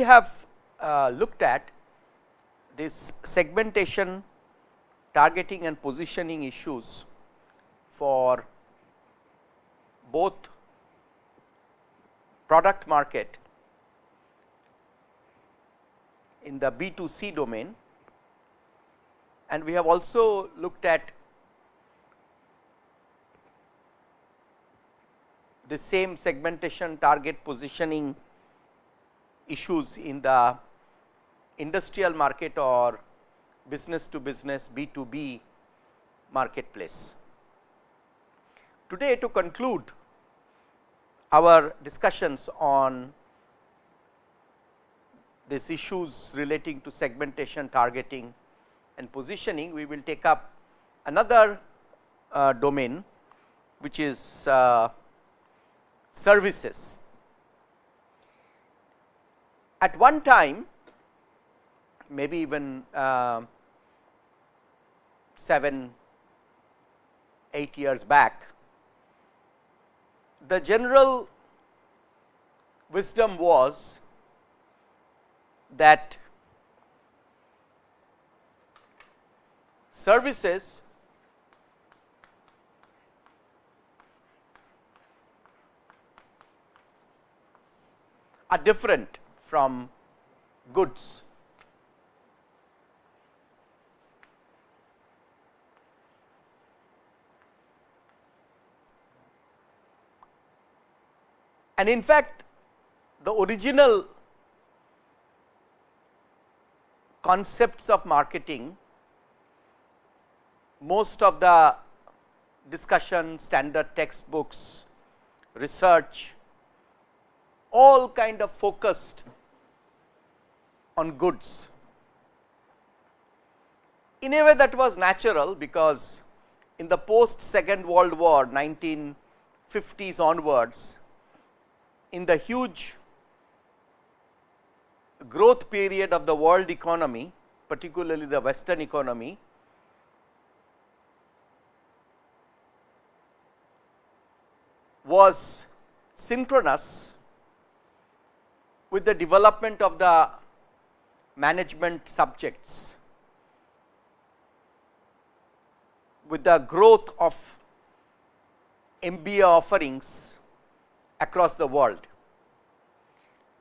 have looked at this segmentation, targeting and positioning issues for both product market in the B2C domain, and we have also looked at the same segmentation, target, positioning issues in the industrial market or business to business B2B marketplace. Today, to conclude our discussions on these issues relating to segmentation, targeting and positioning, we will take up another domain, which is services. At one time, maybe even 7-8 years back, the general wisdom was that services are different from goods. And in fact, the original concepts of marketing, most of the discussion, standard textbooks, research, all kind of focused on goods. In a way that was natural, because in the post Second World War 1950s onwards, in the huge growth period of the world economy, particularly the Western economy, was synchronous with the development of the management subjects, with the growth of MBA offerings across the world.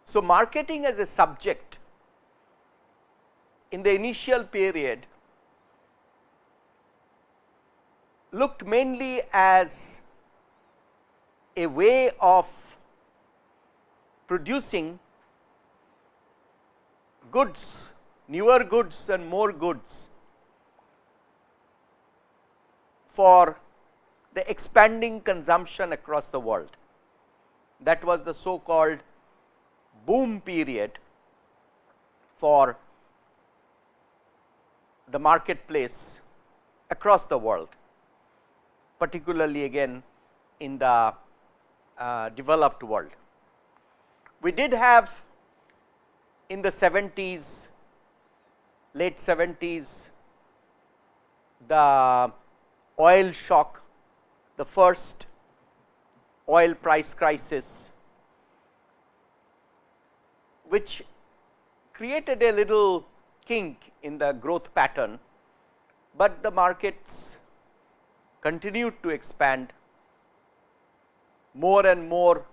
So, marketing as a subject in the initial period looked mainly as a way of producing goods, newer goods and more goods for the expanding consumption across the world. That was the so called boom period for the marketplace across the world, particularly again in the developed world. We did have in the 70s, late 70s, the oil shock, the first oil price crisis, which created a little kink in the growth pattern, but the markets continued to expand. More and more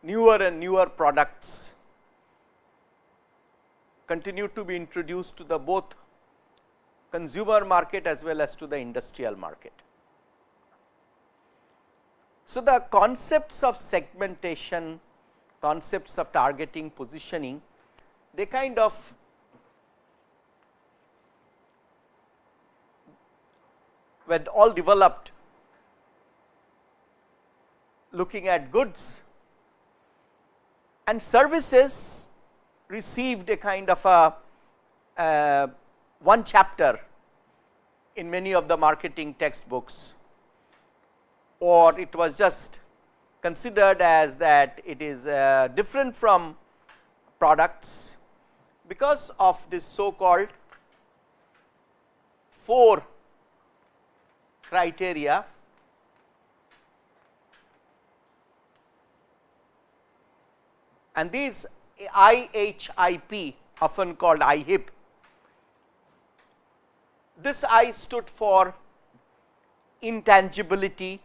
newer and newer products continue to be introduced to the both consumer market as well as to the industrial market. So, the concepts of segmentation, concepts of targeting, positioning, they kind of were all developed looking at goods, and services received a kind of a one chapter in many of the marketing textbooks, or it was just considered as that it is different from products because of this so called 4 criteria and these IHIP, often called IHIP, this I stood for intangibility,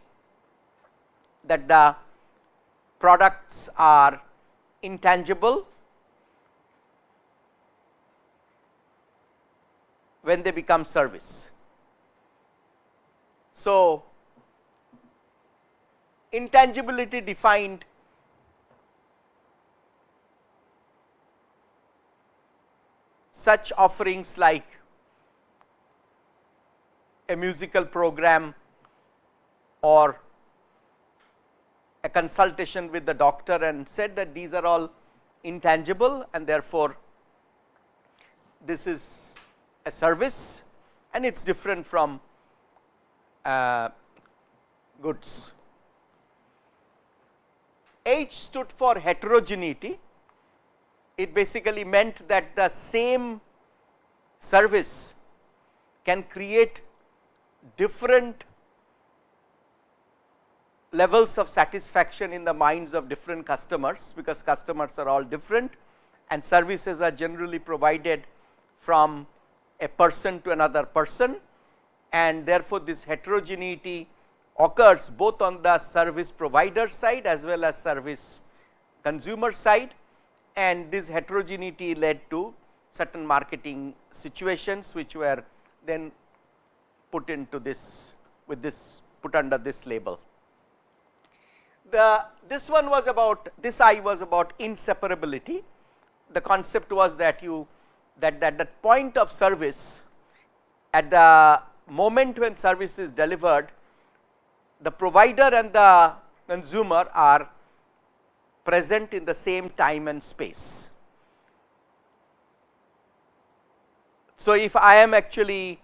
that the products are intangible when they become service. So, intangibility defined such offerings like a musical program or a consultation with the doctor, and said that these are all intangible, and therefore, this is a service and it is different from goods. H stood for heterogeneity. It basically meant that the same service can create different levels of satisfaction in the minds of different customers, because customers are all different and services are generally provided from a person to another person, and therefore, this heterogeneity occurs both on the service provider side as well as service consumer side, and this heterogeneity led to certain marketing situations which were then put into this, with this, put under this label. This one was about, this I was about inseparability. The concept was that that point of service, at the moment when service is delivered, the provider and the consumer are present in the same time and space. So, if I am actually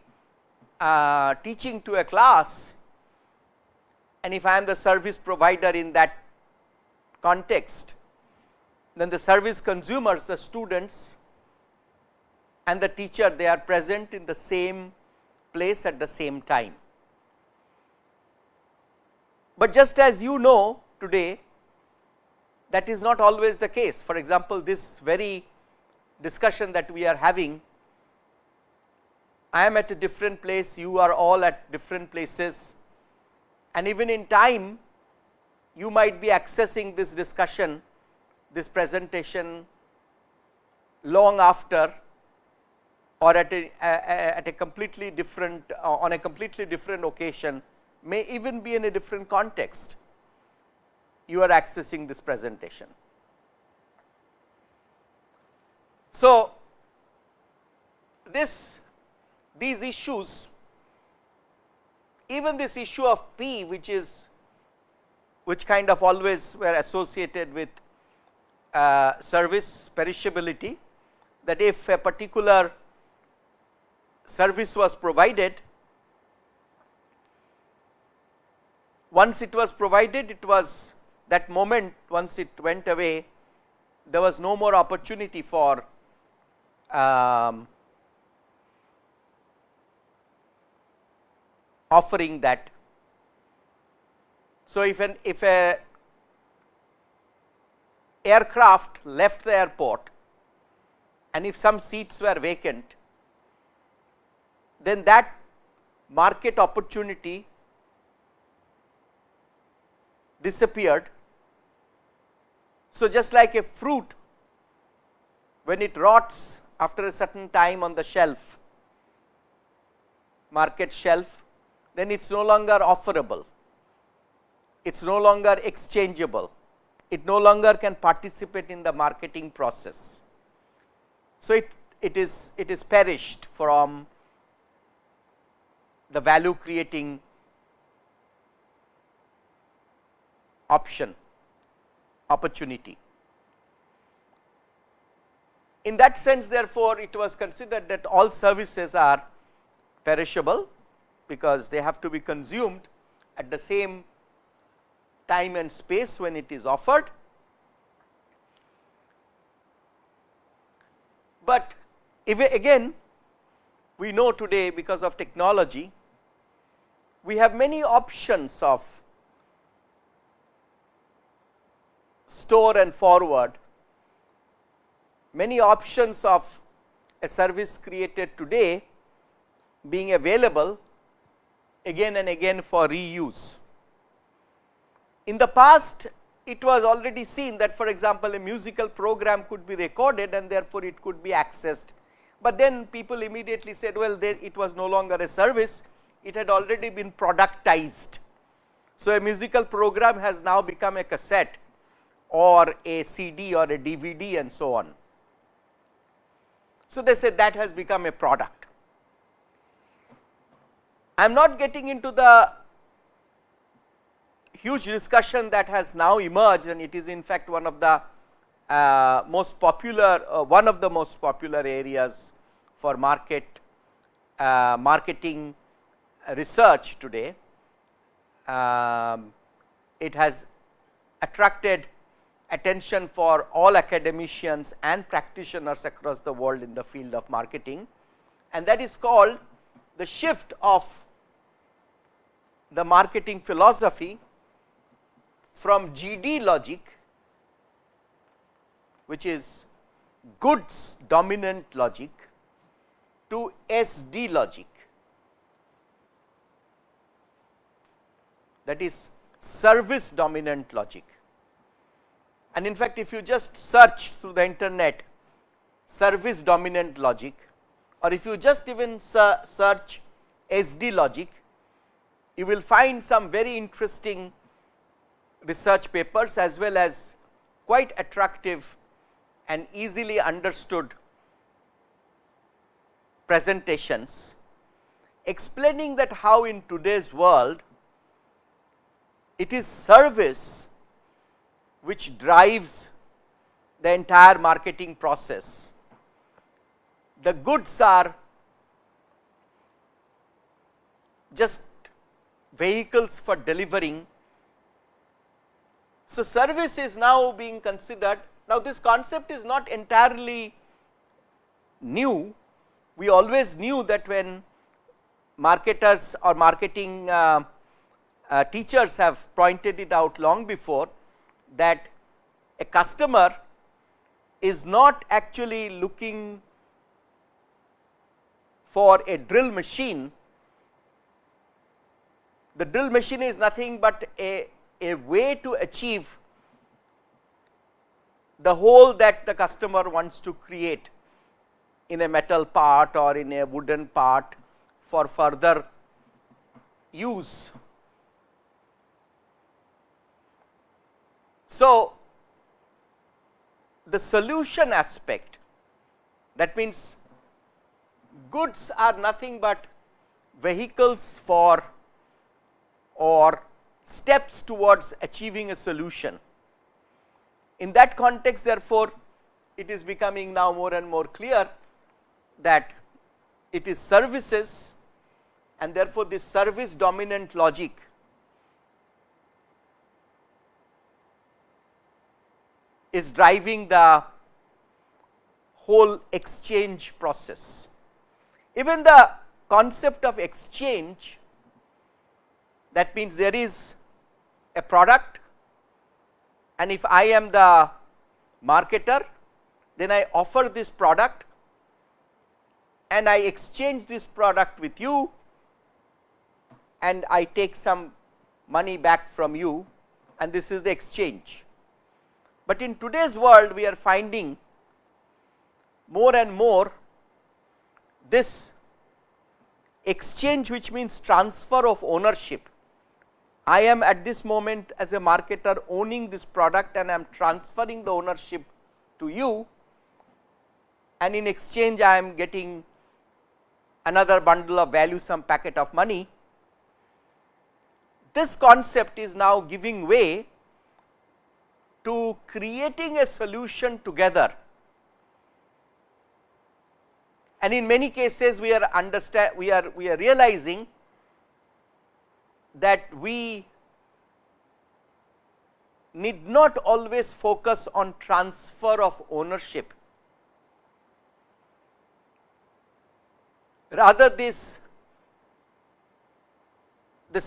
teaching to a class, and if I am the service provider in that context, then the service consumers, the students and the teacher, they are present in the same place at the same time. But just as you know today, that is not always the case. For example, this very discussion that we are having, I am at a different place, you are all at different places, and even in time you might be accessing this discussion, this presentation long after, or at a completely different, on a completely different occasion, may even be in a different context, you are accessing this presentation. So, these issues, even this issue of P, which kind of always were associated with service perishability, that if a particular service was provided, once it was provided, it was that moment, once it went away, there was no more opportunity for offering that. So, if a aircraft left the airport and if some seats were vacant, then that market opportunity disappeared. So, just like a fruit, when it rots after a certain time on the shelf, market shelf, then it is no longer offerable, it is no longer exchangeable, it no longer can participate in the marketing process. So, it is perished from the value creating opportunity. In that sense, therefore, it was considered that all services are perishable, because they have to be consumed at the same time and space when it is offered. But if again, we know today, because of technology, we have many options of store and forward many options of a service created today being available again and again for reuse. In the past, it was already seen that, for example, a musical program could be recorded and therefore it could be accessed, but then people immediately said, well, there it was no longer a service, it had already been productized. So, a musical program has now become a cassette or a CD or a DVD and so on. So, they said that has become a product. I am not getting into the huge discussion that has now emerged, and it is in fact one of the most popular areas for marketing research today. It has attracted attention for all academicians and practitioners across the world in the field of marketing, and that is called the shift of the marketing philosophy from GD logic, which is goods dominant logic, to SD logic, that is service dominant logic. And in fact, if you just search through the internet service dominant logic, or if you just even search SD logic, you will find some very interesting research papers as well as quite attractive and easily understood presentations explaining that how in today's world it is service which drives the entire marketing process. The goods are just vehicles for delivering. So, service is now being considered. Now, this concept is not entirely new. We always knew that when marketers or marketing teachers have pointed it out long before, that a customer is not actually looking for a drill machine. The drill machine is nothing but a way to achieve the hole that the customer wants to create in a metal part or in a wooden part for further use. So, the solution aspect, that means goods are nothing but vehicles for or steps towards achieving a solution. In that context, therefore, it is becoming now more and more clear that it is services, and therefore, this service dominant logic is driving the whole exchange process. Even the concept of exchange, that means there is a product, and if I am the marketer, then I offer this product and I exchange this product with you, and I take some money back from you, and this is the exchange. But in today's world, we are finding more and more this exchange, which means transfer of ownership. I am at this moment as a marketer owning this product, and I am transferring the ownership to you, and in exchange I am getting another bundle of value, some packet of money. This concept is now giving way to creating a solution together, and in many cases we are realizing that we need not always focus on transfer of ownership. Rather, these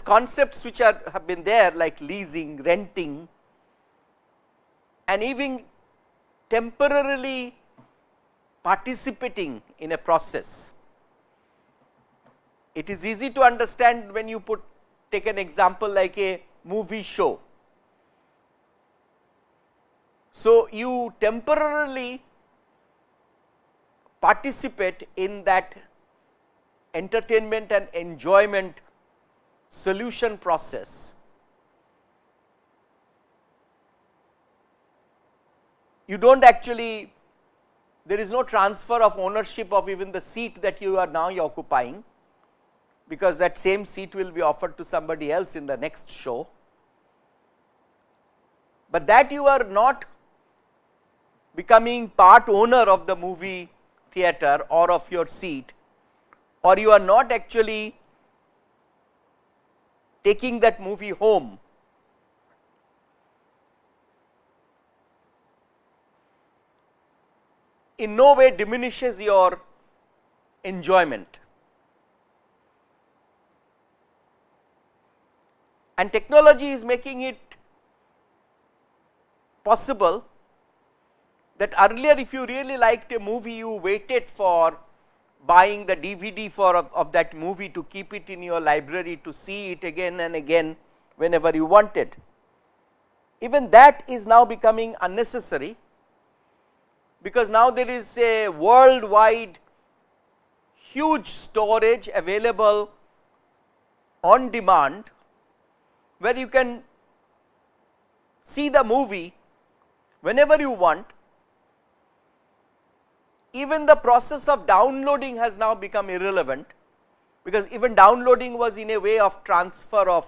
concepts which have been there, like leasing, renting, and even temporarily participating in a process. It is easy to understand when you take an example like a movie show. So, you temporarily participate in that entertainment and enjoyment solution process. You do not actually, there is no transfer of ownership of even the seat that you are now occupying, because that same seat will be offered to somebody else in the next show. But that you are not becoming part owner of the movie theater or of your seat, or you are not actually taking that movie home. In no way diminishes your enjoyment. And technology is making it possible that earlier, if you really liked a movie, you waited for buying the DVD of that movie to keep it in your library to see it again and again whenever you wanted. Even that is now becoming unnecessary, because now there is a worldwide huge storage available on demand, where you can see the movie whenever you want. Even the process of downloading has now become irrelevant, because even downloading was in a way of transfer of,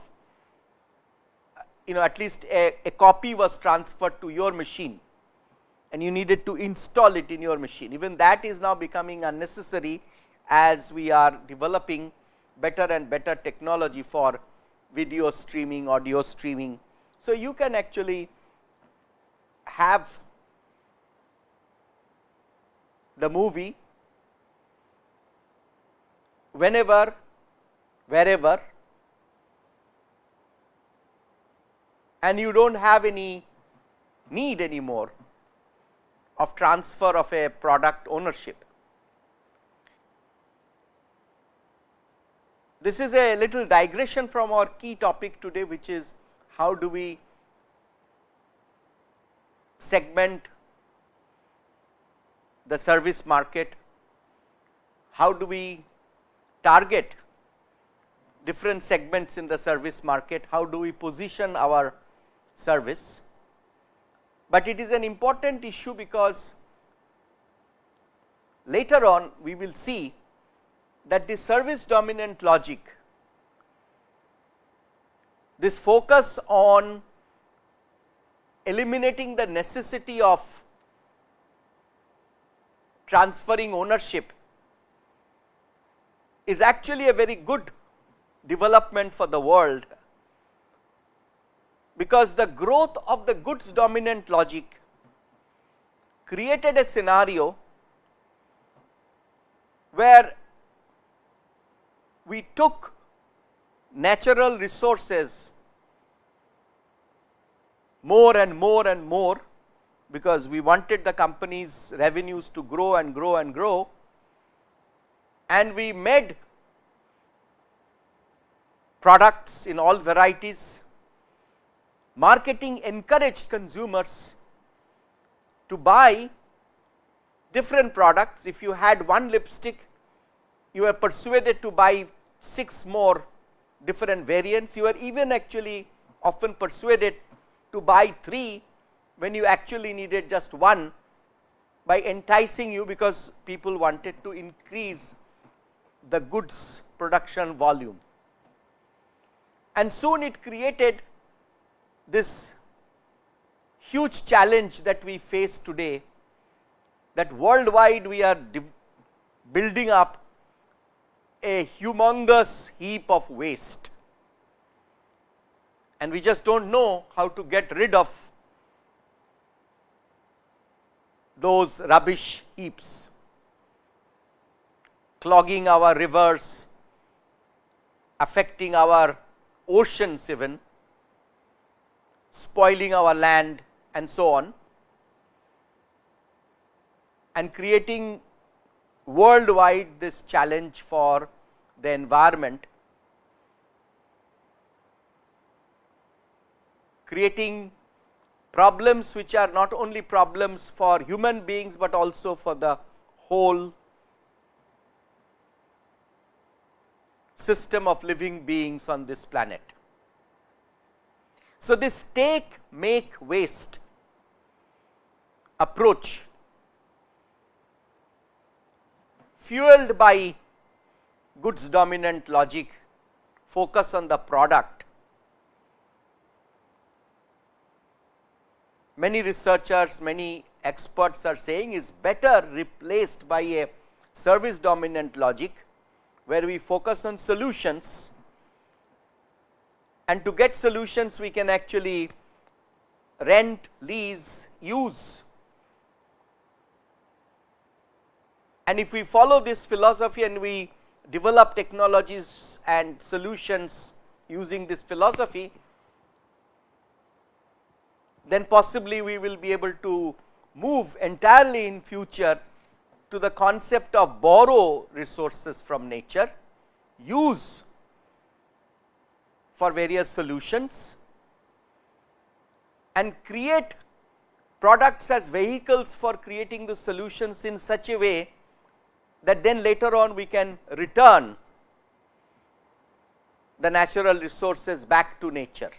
at least a copy was transferred to your machine and you needed to install it in your machine. Even that is now becoming unnecessary as we are developing better and better technology for video streaming, audio streaming. So, you can actually have the movie whenever, wherever, and you do not have any need anymore of transfer of a product ownership. This is a little digression from our key topic today, which is how do we segment the service market, how do we target different segments in the service market, how do we position our service. But it is an important issue, because later on we will see that the service dominant logic, this focus on eliminating the necessity of transferring ownership, is actually a very good development for the world, because the growth of the goods dominant logic created a scenario where we took natural resources more and more and more, because we wanted the company's revenues to grow and grow and grow, and we made products in all varieties. Marketing encouraged consumers to buy different products. If you had one lipstick, you were persuaded to buy 6 more different variants. You were even actually often persuaded to buy 3 when you actually needed just 1, by enticing you, because people wanted to increase the goods production volume. And soon it created this huge challenge that we face today, that worldwide we are building up a humongous heap of waste, and we just do not know how to get rid of those rubbish heaps, clogging our rivers, affecting our oceans even, spoiling our land and so on. and creating worldwide this challenge for the environment, creating problems which are not only problems for human beings, but also for the whole system of living beings on this planet. So, this take, make, waste approach, fueled by goods dominant logic, focus on the product. Many researchers, many experts are saying is better replaced by a service dominant logic, where we focus on solutions, and to get solutions we can actually rent, lease, use. And if we follow this philosophy and we develop technologies and solutions using this philosophy, then possibly we will be able to move entirely in future to the concept of borrow resources from nature, use for various solutions, and create products as vehicles for creating the solutions in such a way that then later on we can return the natural resources back to nature.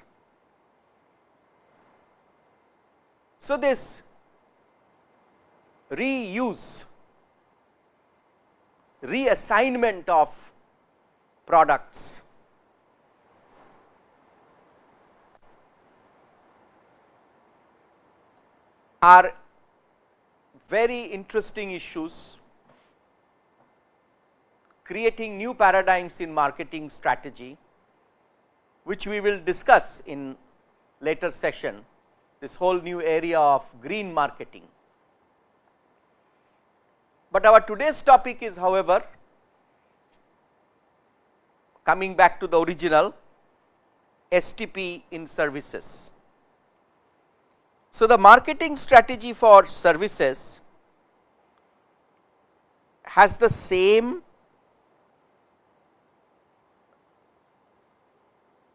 So, this reuse, reassignment of products are very interesting issues, creating new paradigms in marketing strategy, which we will discuss in later session, this whole new area of green marketing. But our today's topic is, however, coming back to the original, STP in services. So, the marketing strategy for services has the same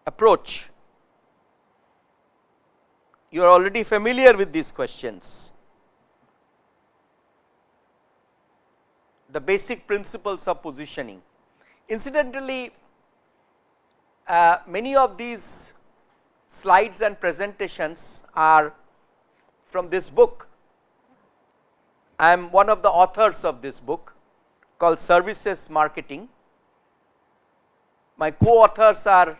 approach. You are already familiar with these questions. The basic principles of positioning. Incidentally, many of these slides and presentations are from this book. I am one of the authors of this book called Services Marketing. My co-authors are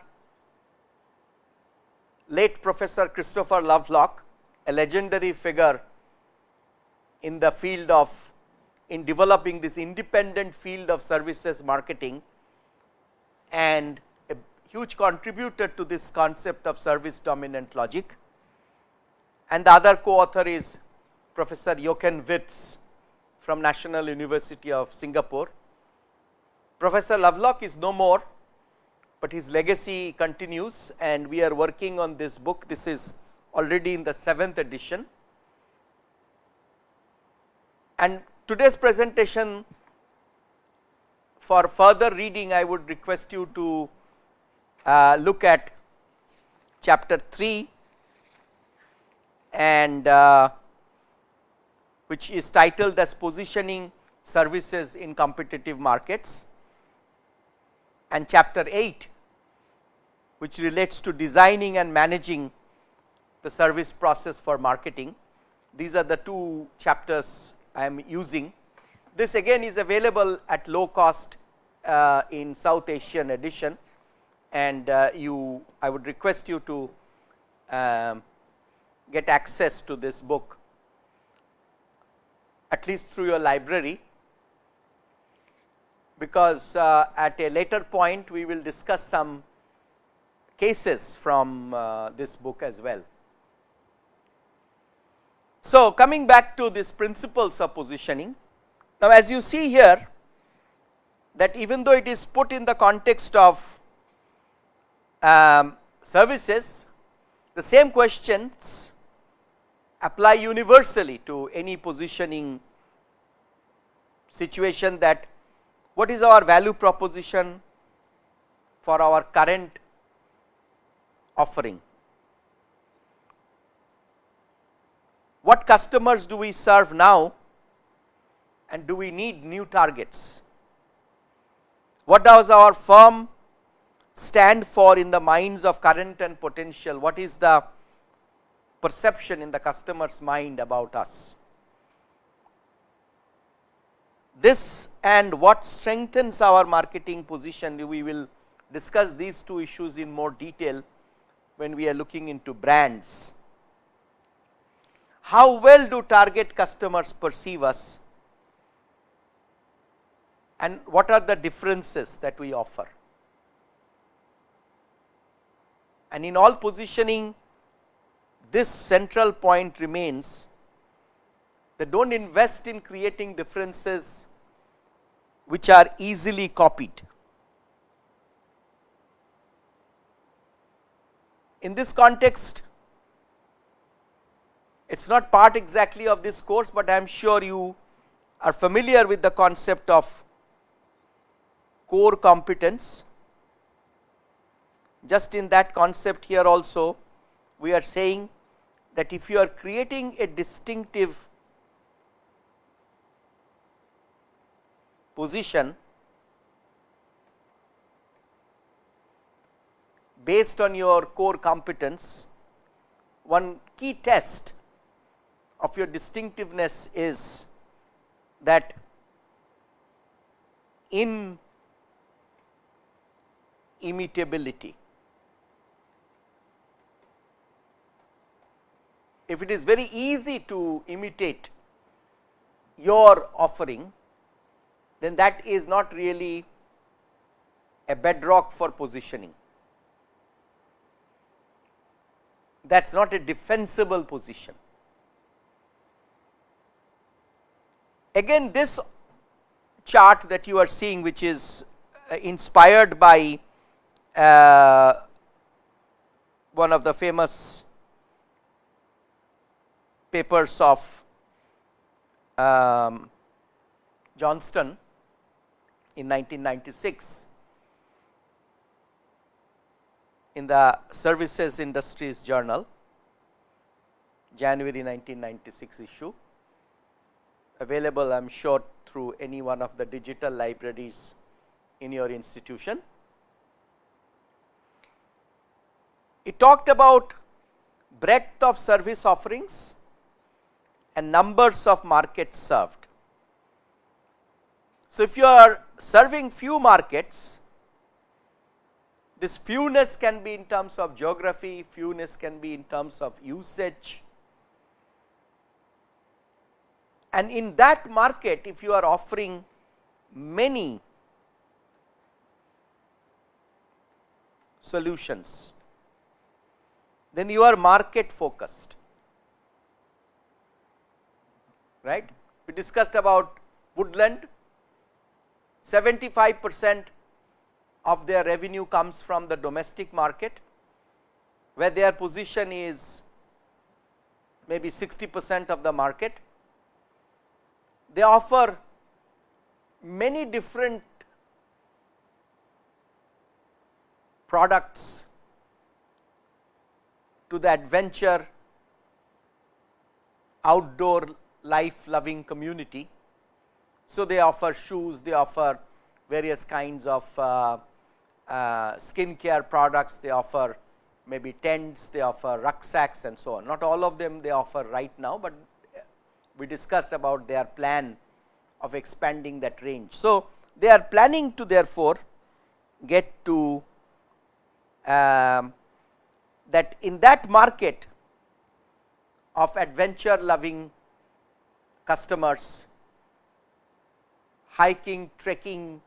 late Professor Christopher Lovelock, a legendary figure in the field of, in developing this independent field of services marketing, and a huge contributor to this concept of service dominant logic. And the other co-author is Professor Jochen Wirtz from National University of Singapore. Professor Lovelock is no more, but his legacy continues, and we are working on this book. This is already in the 7th edition. And today's presentation, for further reading, I would request you to look at chapter 3, and which is titled as Positioning Services in Competitive Markets, and chapter 8, which relates to designing and managing the service process for marketing. These are the two chapters I am using. This again is available at low cost in South Asian edition, and I would request you to get access to this book, at least through your library, because at a later point we will discuss some cases from this book as well. So, coming back to these principles of positioning. Now, as you see here, that even though it is put in the context of services, the same questions apply universally to any positioning situation that what is our value proposition for our current offering. What customers do we serve now, and do we need new targets? What does our firm stand for in the minds of current and potential? What is the perception in the customer's mind about us? This and what strengthens our marketing position, we will discuss these two issues in more detail when we are looking into brands. How well do target customers perceive us, and what are the differences that we offer? And in all positioning, this central point remains that don't invest in creating differences which are easily copied. In this context, it's not part exactly of this course, but I am sure you are familiar with the concept of core competence. Just in that concept here also, we are saying that if you are creating a distinctive position based on your core competence, one key test of your distinctiveness is that imitability. If it is very easy to imitate your offering, then that is not really a bedrock for positioning. That is not a defensible position. Again, this chart that you are seeing, which is inspired by one of the famous papers of Johnston in 1996 in the Services Industries Journal, January 1996 issue, available I am sure through any one of the digital libraries in your institution. It talked about breadth of service offerings and numbers of markets served. So, if you are serving few markets, this fewness can be in terms of geography, fewness can be in terms of usage, and in that market, if you are offering many solutions, then you are market focused, right. We discussed about Woodland. 75% of their revenue comes from the domestic market, where their position is maybe 60% of the market. They offer many different products to the adventure, outdoor life loving community. So, they offer shoes, they offer various kinds of skin care products, they offer maybe tents, they offer rucksacks and so on. Not all of them they offer right now, but we discussed about their plan of expanding that range. So, they are planning to therefore get to that in that market of adventure loving customers, hiking, trekking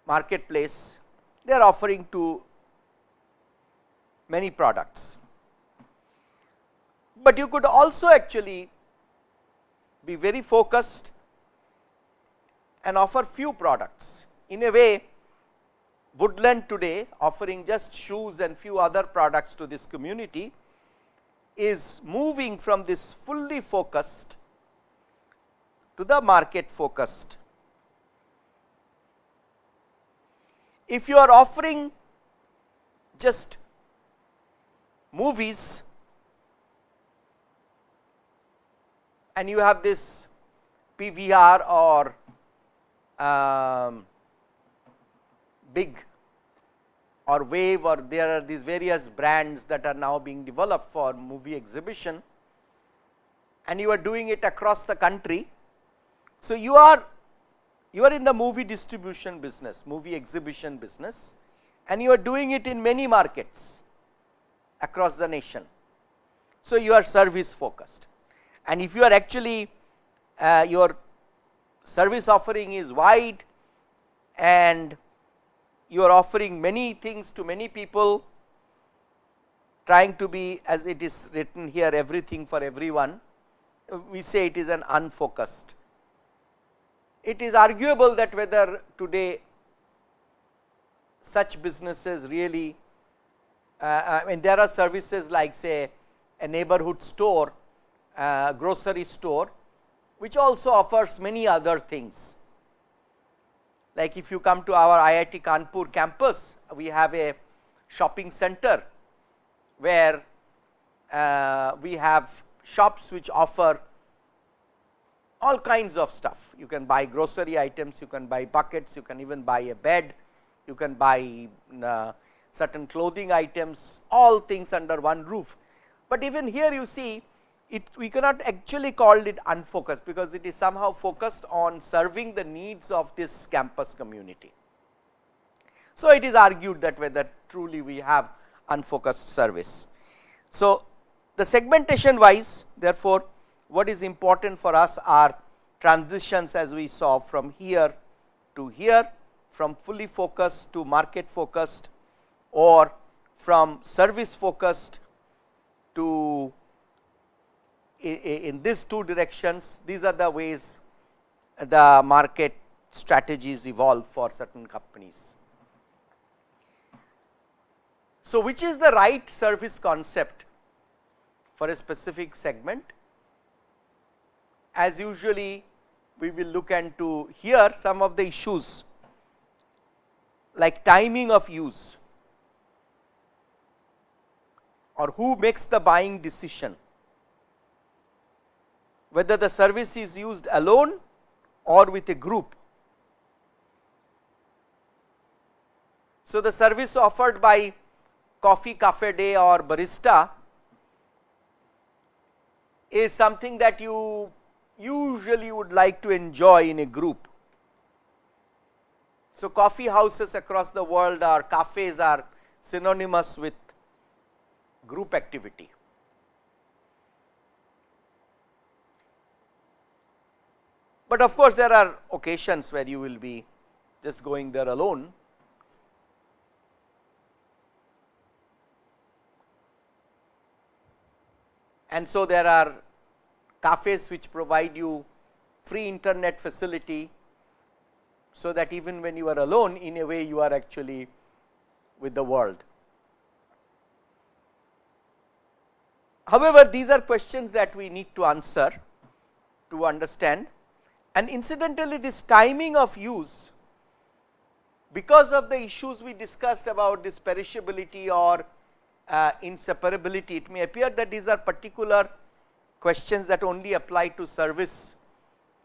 marketplace, they are offering to many products. But you could also actually be very focused and offer few products. In a way, Woodland today offering just shoes and few other products to this community is moving from this fully focused to the market focused. If you are offering just movies and you have this PVR or big or Wave, or there are these various brands that are now being developed for movie exhibition, and you are doing it across the country. So, you are in the movie distribution business, movie exhibition business, and you are doing it in many markets across the nation. So, you are service focused, and if you are actually your service offering is wide and you are offering many things to many people, trying to be, as it is written here, everything for everyone, we say it is an unfocused. It is arguable that whether today such businesses really, there are services like, say, a neighborhood store, grocery store, which also offers many other things. Like if you come to our IIT Kanpur campus, we have a shopping center where we have shops which offer all kinds of stuff. You can buy grocery items, you can buy buckets, you can even buy a bed, you can buy certain clothing items, all things under one roof. But even here you see, we cannot actually call it unfocused, because it is somehow focused on serving the needs of this campus community. So, it is argued that whether truly we have unfocused service. So, the segmentation wise, therefore, what is important for us are transitions, as we saw, from here to here, from fully focused to market focused, or from service focused to in these two directions. These are the ways the market strategies evolve for certain companies. So, which is the right service concept for a specific segment? As usually we will look into here some of the issues like timing of use, or who makes the buying decision, whether the service is used alone or with a group. So, the service offered by Coffee Cafe Day or Barista is something that you usually would like to enjoy in a group. So, coffee houses across the world, or cafes, are synonymous with group activity. But of course, there are occasions where you will be just going there alone. And so, there are cafes which provide you free internet facility, so that even when you are alone, in a way you are actually with the world. However, these are questions that we need to answer to understand. And incidentally, this timing of use, because of the issues we discussed about this perishability or inseparability, it may appear that these are particular questions that only apply to service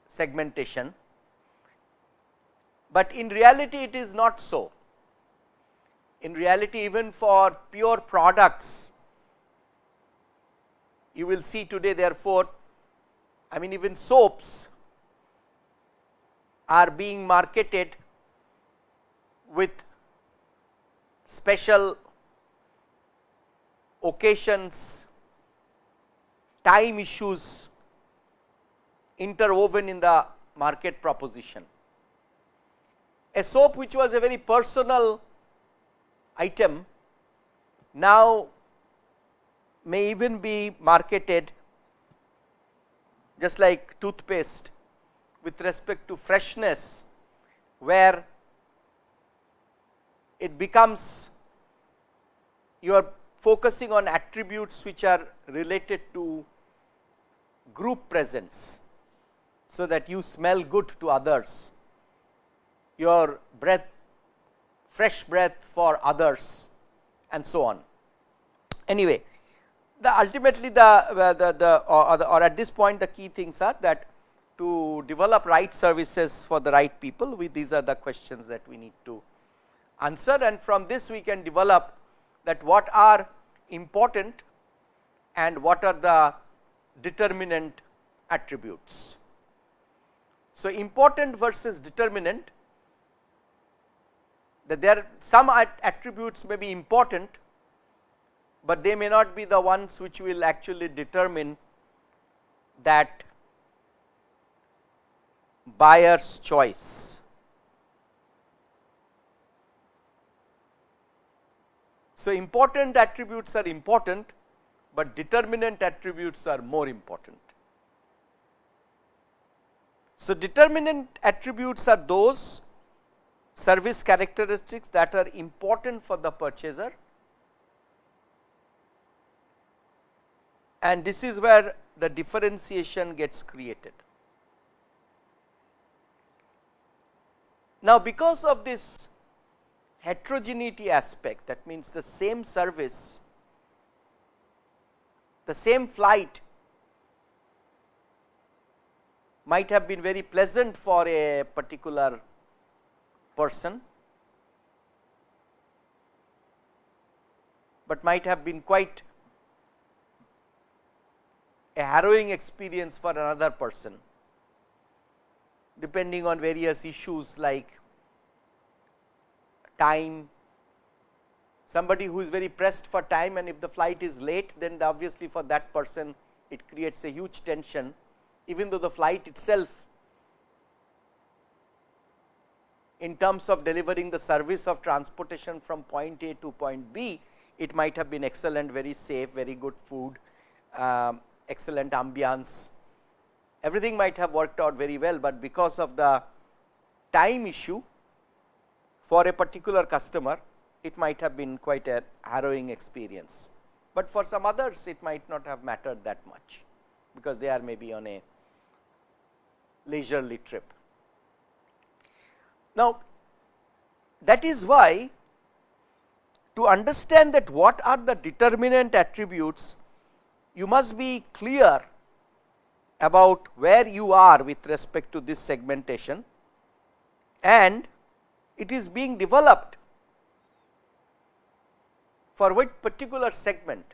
segmentation, but in reality it is not so. In reality, even for pure products, you will see today, therefore, even soaps are being marketed with special occasions, time issues interwoven in the market proposition. A soap which was a very personal item now may even be marketed just like toothpaste with respect to freshness, where it becomes, you are focusing on attributes which are related to group presence, so that you smell good to others, your breath, fresh breath for others, and so on. Anyway, ultimately or at this point the key things are that to develop right services for the right people, these are the questions that we need to answer, and from this we can develop that what are important and what are the determinant attributes. So, important versus determinant, that there are some attributes may be important, but they may not be the ones which will actually determine that buyer's choice. So, important attributes are important, but determinant attributes are more important. So, determinant attributes are those service characteristics that are important for the purchaser, and this is where the differentiation gets created. Now, because of this heterogeneity aspect, that means the same service, the same flight might have been very pleasant for a particular person, but might have been quite a harrowing experience for another person, depending on various issues like time. Somebody who is very pressed for time, and if the flight is late, then obviously for that person it creates a huge tension, even though the flight itself, in terms of delivering the service of transportation from point A to point B, it might have been excellent, very safe, very good food, excellent ambience, everything might have worked out very well, but because of the time issue for a particular customer, it might have been quite a harrowing experience, but for some others it might not have mattered that much, because they are maybe on a leisurely trip. Now, that is why to understand that what are the determinant attributes, you must be clear about where you are with respect to this segmentation, and it is being developed for which particular segment,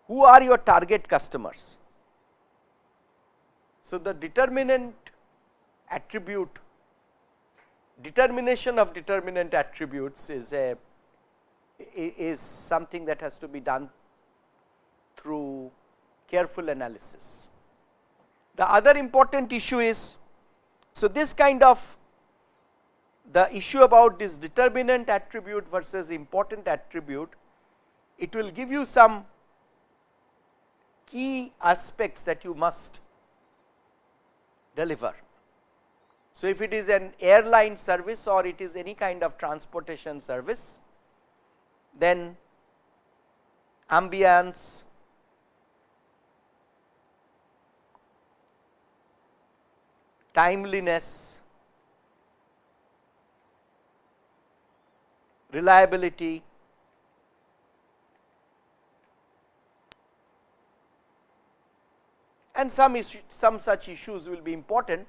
who are your target customers. So, the determinant attribute, determination of determinant attributes is something that has to be done through careful analysis. The other important issue is, so this kind of the issue about this determinant attribute versus important attribute, it will give you some key aspects that you must deliver. So, if it is an airline service or it is any kind of transportation service, then ambience, timeliness, reliability, and some such issues will be important.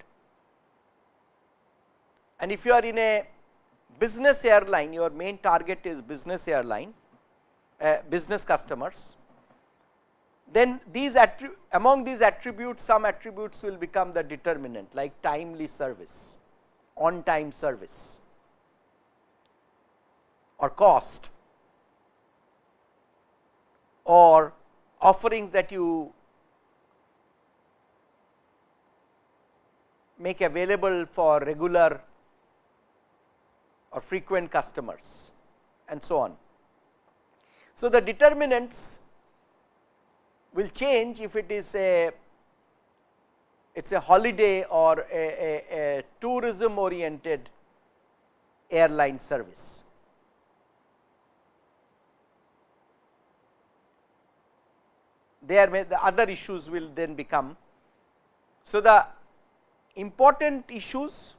And if you are in a business airline, your main target is business airline, business customers, then among these attributes, some attributes will become the determinant, like timely service, on time service, or cost, or offerings that you make available for regular or frequent customers, and so on. So, the determinants will change if it is a holiday or a tourism oriented airline service. the other issues will then become. So, the important issues,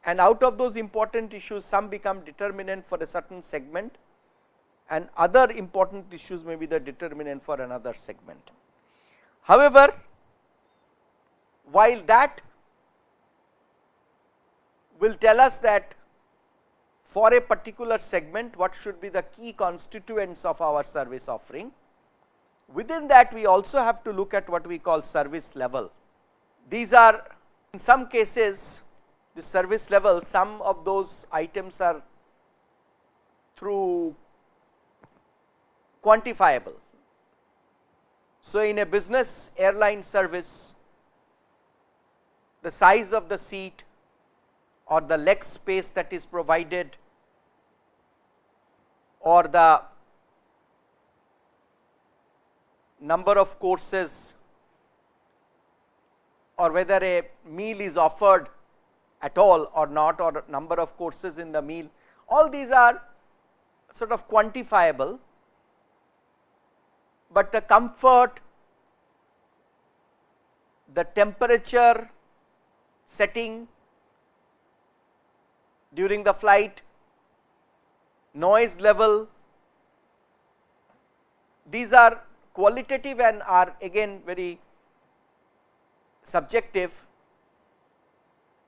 and out of those important issues some become determinant for a certain segment and other important issues may be the determinant for another segment. However, while that will tell us that for a particular segment what should be the key constituents of our service offering, within that we also have to look at what we call service level. These are in some cases the service level, some of those items are through quantifiable. So, in a business airline service, the size of the seat or the leg space that is provided or the number of courses or whether a meal is offered at all or not, or number of courses in the meal, all these are sort of quantifiable, but the comfort, the temperature setting during the flight, noise level, these are qualitative and are again very subjective,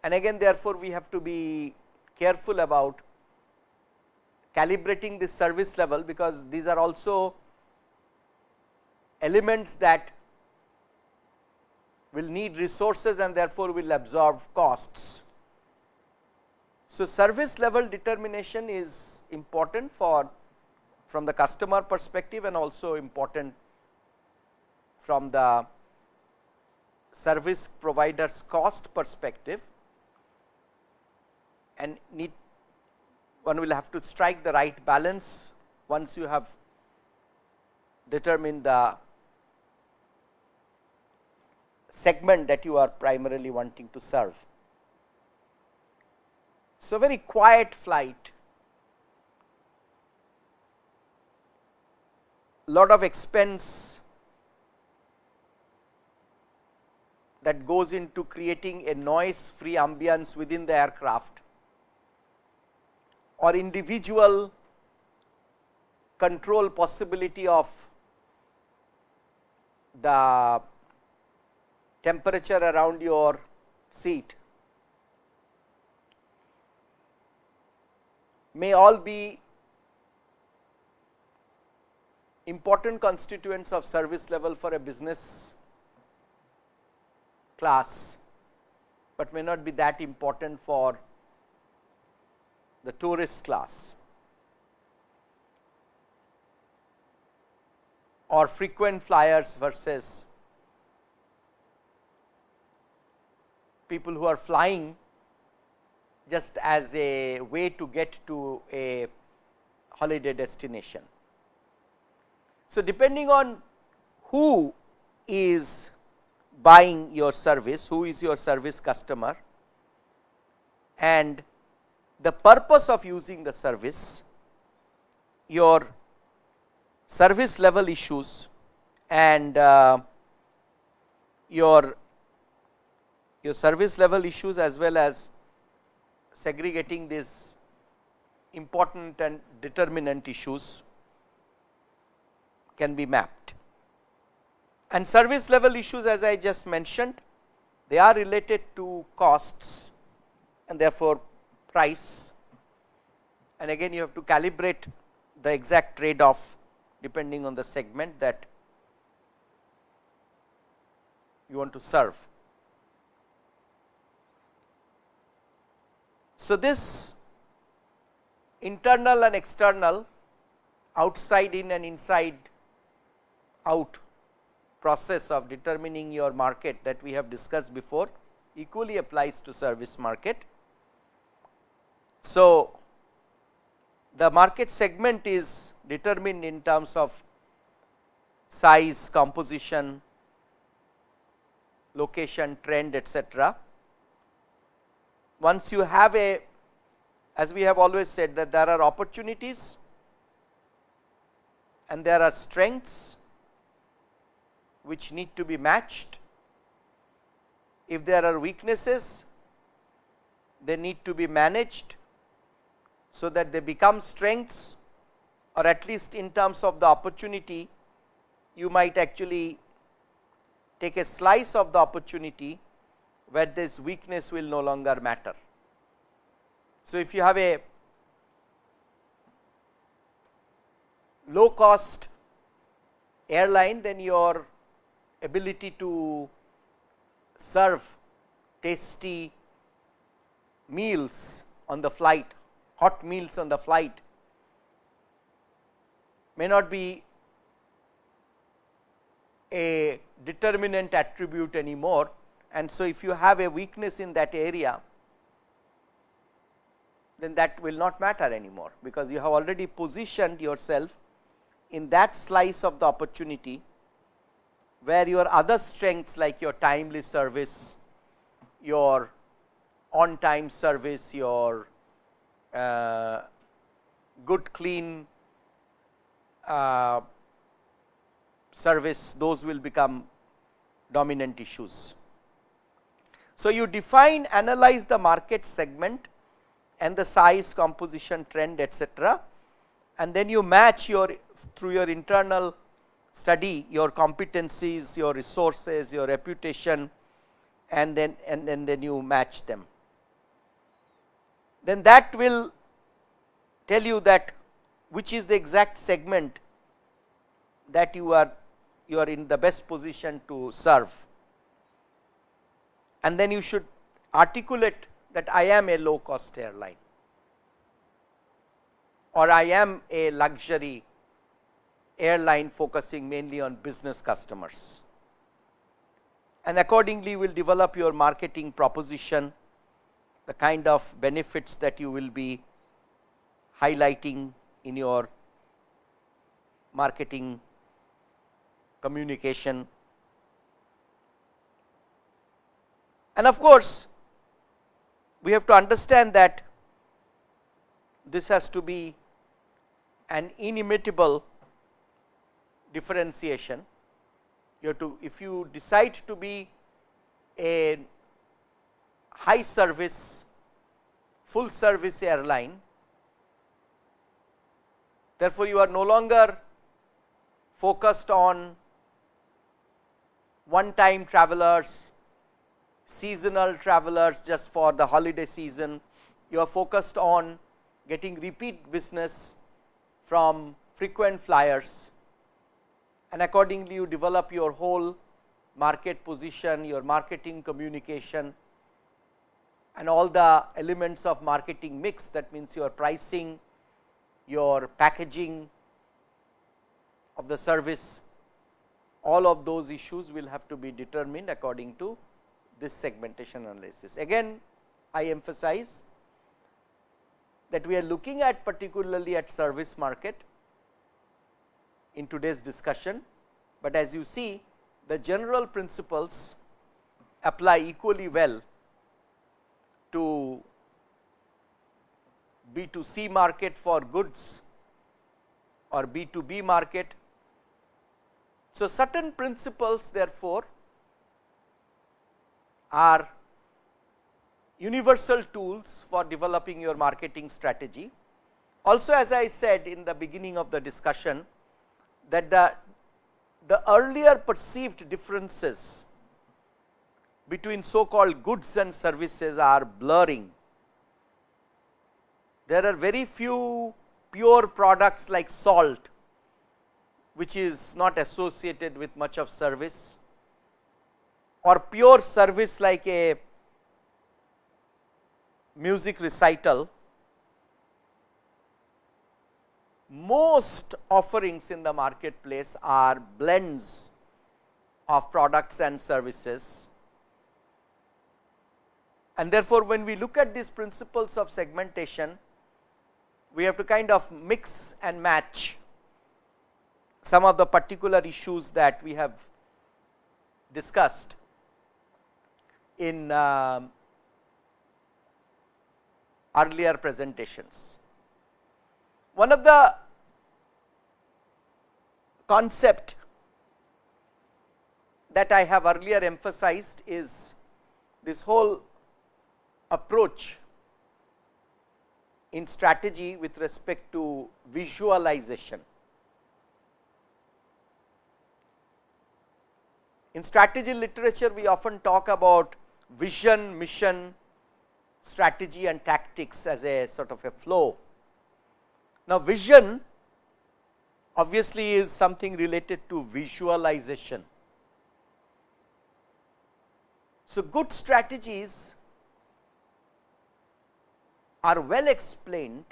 and again therefore, we have to be careful about calibrating this service level, because these are also elements that will need resources and therefore, will absorb costs. So, service level determination is important from the customer perspective and also important from the service provider's cost perspective, and one will have to strike the right balance once you have determined the segment that you are primarily wanting to serve. So, very quiet flight, lot of expense that goes into creating a noise free ambience within the aircraft, or individual control possibility of the temperature around your seat, may all be important constituents of service level for a business class, but may not be that important for the tourist class or frequent flyers versus people who are flying just as a way to get to a holiday destination. So, depending on who is buying your service, who is your service customer, and the purpose of using the service, your service level issues and your service level issues, as well as segregating these important and determinant issues, can be mapped. And service level issues, as I just mentioned, they are related to costs and therefore price, and again you have to calibrate the exact trade off depending on the segment that you want to serve. So, this internal and external, outside in and inside out process of determining your market that we have discussed before equally applies to service market. So, the market segment is determined in terms of size, composition, location, trend, etc. Once you have as we have always said, that there are opportunities and there are strengths which need to be matched. If there are weaknesses, they need to be managed so that they become strengths, or at least in terms of the opportunity, you might actually take a slice of the opportunity where this weakness will no longer matter. So, if you have a low cost airline, then your ability to serve tasty meals on the flight, hot meals on the flight, may not be a determinant attribute anymore. And so, if you have a weakness in that area, then that will not matter anymore, because you have already positioned yourself in that slice of the opportunity where your other strengths like your timely service, your on time service, your good clean service, those will become dominant issues. So, you define, analyze the market segment and the size, composition, trend, etc., and then you match your, through your internal study, your competencies, your resources, your reputation, and then you match them. Then that will tell you that which is the exact segment that you are in the best position to serve. And then you should articulate that I am a low cost airline, or I am a luxury airline focusing mainly on business customers. And accordingly, will develop your marketing proposition, the kind of benefits that you will be highlighting in your marketing communication. And of course, we have to understand that this has to be an inimitable differentiation. You have to, if you decide to be a high service, full service airline, therefore, you are no longer focused on one time travelers, seasonal travelers just for the holiday season. You are focused on getting repeat business from frequent flyers, and accordingly you develop your whole market position, your marketing communication, and all the elements of marketing mix. That means your pricing, your packaging of the service, all of those issues will have to be determined according to this segmentation analysis. Again, I emphasize that we are looking at particularly at service market in today's discussion, but as you see, the general principles apply equally well to B2C market for goods or B2B market. So, certain principles therefore are universal tools for developing your marketing strategy. Also, as I said in the beginning of the discussion, that the earlier perceived differences between so called goods and services are blurring. There are very few pure products like salt, which is not associated with much of service, or pure service like a music recital. Most offerings in the marketplace are blends of products and services, and therefore, when we look at these principles of segmentation, we have to kind of mix and match some of the particular issues that we have discussed in earlier presentations. One of the concept that I have earlier emphasized is this whole approach in strategy with respect to visualization. In strategy literature, we often talk about vision, mission, strategy and tactics as a sort of a flow. Now, vision obviously is something related to visualization. So, good strategies are well explained,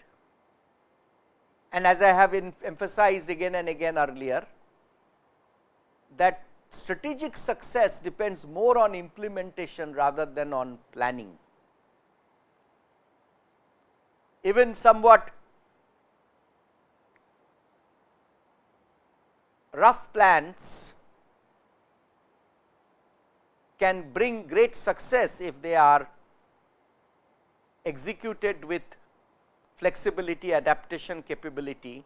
and as I have emphasized again and again earlier, that strategic success depends more on implementation rather than on planning. Even somewhat rough plans can bring great success if they are executed with flexibility, adaptation capability,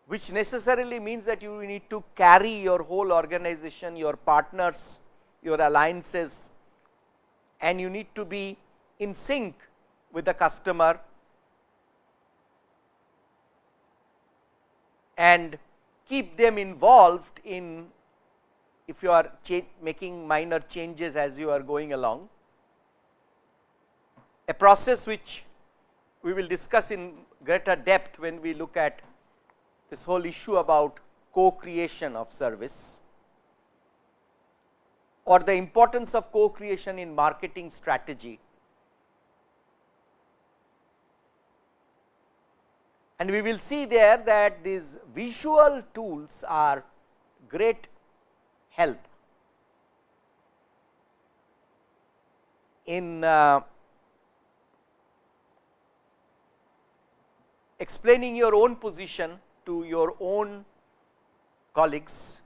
which necessarily means that you need to carry your whole organization, your partners, your alliances, and you need to be in sync with the customer and keep them involved in, if you are making minor changes as you are going along, a process which we will discuss in greater depth when we look at this whole issue about co-creation of service or the importance of co-creation in marketing strategy. And we will see there that these visual tools are great help in explaining your own position to your own colleagues,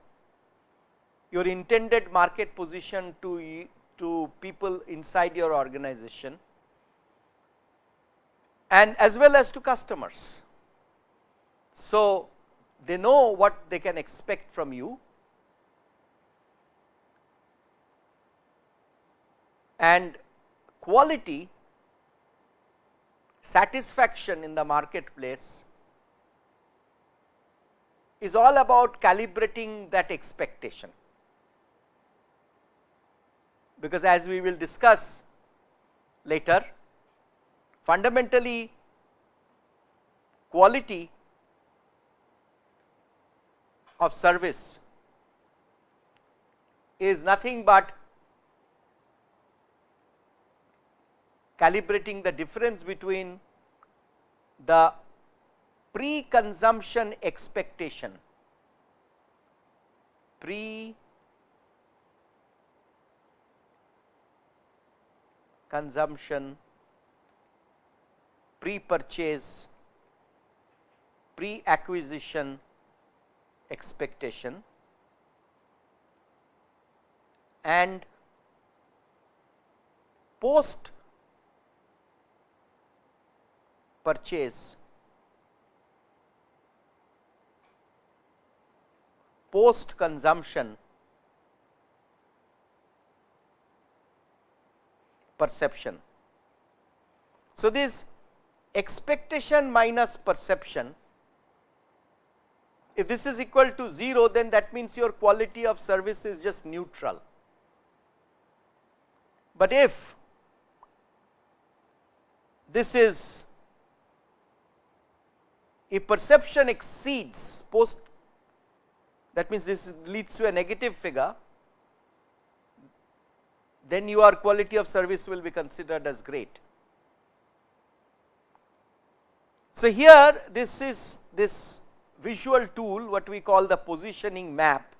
your intended market position to people inside your organization, and as well as to customers. So, they know what they can expect from you, and quality, satisfaction in the marketplace is all about calibrating that expectation, because as we will discuss later, fundamentally quality of service is nothing but calibrating the difference between the pre-consumption expectation, pre-consumption, pre-purchase, pre-acquisition expectation and post purchase, post consumption perception. So, this expectation minus perception, if this is equal to 0, then that means your quality of service is just neutral. But if this is, if perception exceeds post, that means this leads to a negative figure, then your quality of service will be considered as great. So, here this is this visual tool, what we call the positioning map.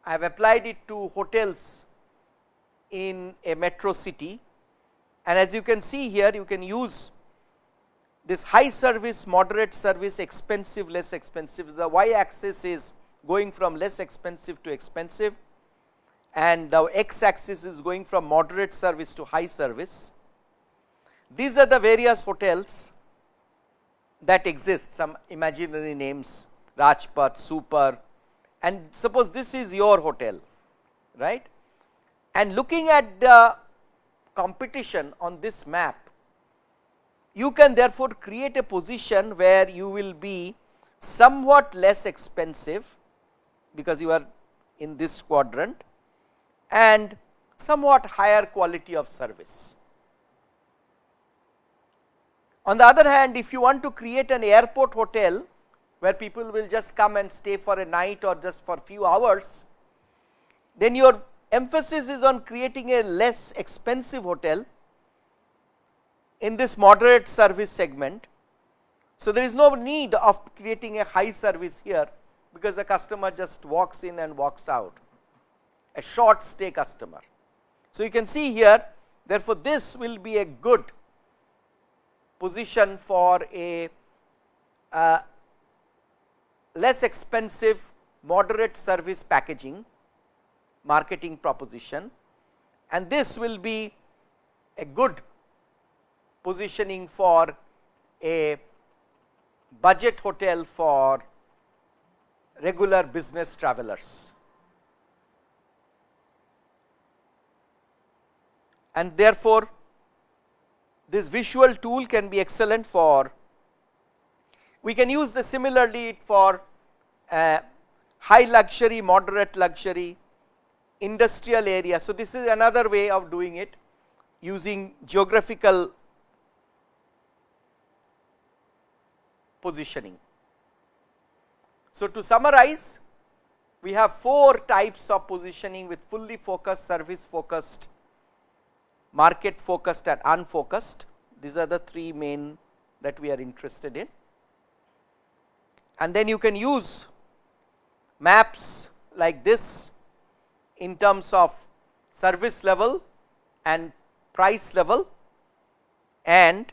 I have applied it to hotels in a metro city, and as you can see here, you can use this high service, moderate service, expensive, less expensive. The y axis is going from less expensive to expensive, and the x axis is going from moderate service to high service. These are the various hotels that exist, some imaginary names, Rajpath, Super, and suppose this is your hotel, right, and looking at the competition on this map, you can therefore create a position where you will be somewhat less expensive because you are in this quadrant and somewhat higher quality of service. On the other hand, if you want to create an airport hotel where people will just come and stay for a night or just for few hours, then your emphasis is on creating a less expensive hotel in this moderate service segment. So, there is no need of creating a high service here because the customer just walks in and walks out, a short stay customer. So, you can see here, therefore, this will be a good position for a less expensive moderate service packaging marketing proposition, and this will be a good positioning for a budget hotel for regular business travelers. And therefore, this visual tool can be excellent for, we can use this similarly for high luxury, moderate luxury, industrial area. So, this is another way of doing it using geographical positioning. So, to summarize, we have 4 types of positioning with fully focused, service focused, market focused and unfocused. These are the 3 main that we are interested in. And then you can use maps like this in terms of service level and price level, and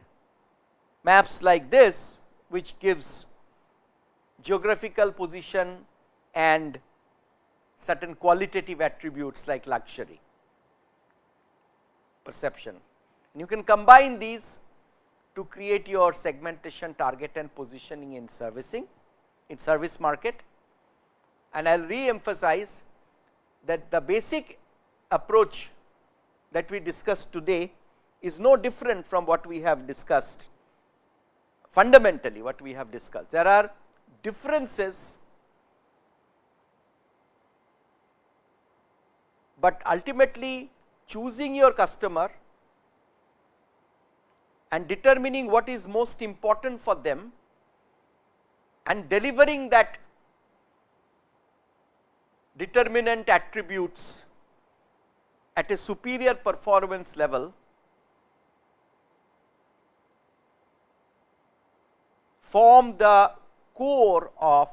maps like this which gives geographical position and certain qualitative attributes like luxury perception. And you can combine these to create your segmentation, target and positioning in servicing, in service market. And I will re-emphasize that the basic approach that we discussed today is no different from what we have discussed, fundamentally what we have discussed. There are differences, but ultimately choosing your customer and determining what is most important for them and delivering that determinant attributes at a superior performance level form the core of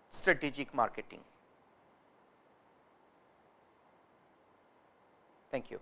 strategic marketing. Thank you.